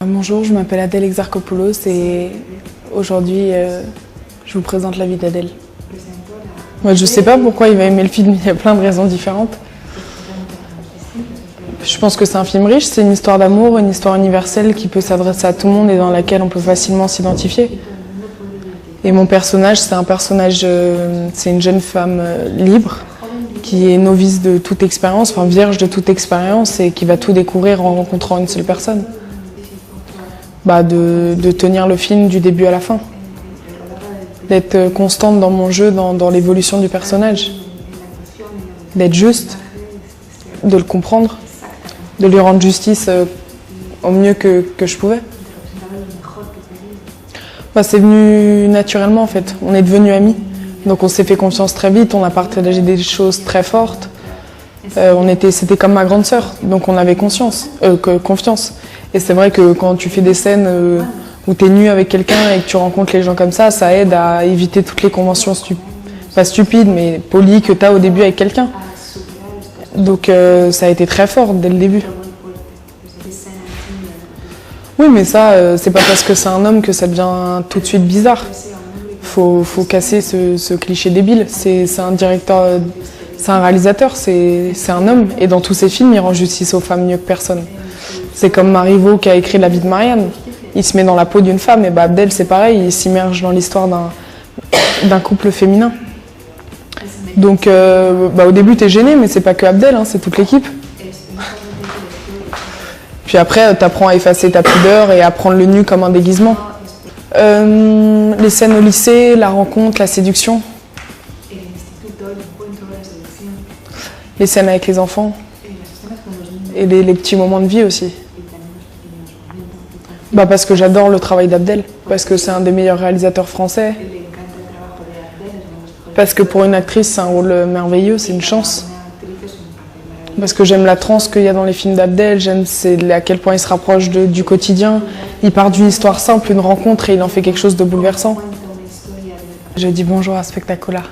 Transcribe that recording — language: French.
Bonjour, je m'appelle Adèle Exarchopoulos et aujourd'hui je vous présente la vie d'Adèle. Je ne sais pas pourquoi il va aimer le film, il y a plein de raisons différentes. Je pense que c'est un film riche, c'est une histoire d'amour, une histoire universelle qui peut s'adresser à tout le monde et dans laquelle on peut facilement s'identifier. Et mon personnage, c'est une jeune femme libre qui est novice de toute expérience, enfin vierge de toute expérience et qui va tout découvrir en rencontrant une seule personne. De tenir le film du début à la fin. D'être constante dans mon jeu, dans l'évolution du personnage. D'être juste, de le comprendre, de lui rendre justice au mieux que je pouvais. C'est venu naturellement en fait, on est devenus amis. Donc on s'est fait confiance très vite, on a partagé des choses très fortes. C'était comme ma grande sœur, donc on avait confiance. Et c'est vrai que quand tu fais des scènes où tu es nu avec quelqu'un et que tu rencontres les gens comme ça aide à éviter toutes les conventions pas stupides, mais polies que tu as au début avec quelqu'un. Donc ça a été très fort dès le début. Oui, mais ça, c'est pas parce que c'est un homme que ça devient tout de suite bizarre. Faut casser ce cliché débile. C'est un directeur, c'est un réalisateur, c'est un homme. Et dans tous ses films, il rend justice aux femmes mieux que personne. C'est comme Marivaux qui a écrit La vie de Marianne. Il se met dans la peau d'une femme, et Abdel c'est pareil, il s'immerge dans l'histoire d'un couple féminin. Donc au début t'es gêné, mais c'est pas que Abdel, c'est toute l'équipe. Puis après t'apprends à effacer ta pudeur et à prendre le nu comme un déguisement. Les scènes au lycée, la rencontre, la séduction. Les scènes avec les enfants. Et les petits moments de vie aussi. Parce que j'adore le travail d'Abdel, parce que c'est un des meilleurs réalisateurs français. Parce que pour une actrice, c'est un rôle merveilleux, c'est une chance. Parce que j'aime la transe qu'il y a dans les films d'Abdel, j'aime à quel point il se rapproche du quotidien. Il part d'une histoire simple, une rencontre, et il en fait quelque chose de bouleversant. Je dis bonjour à Spectacular.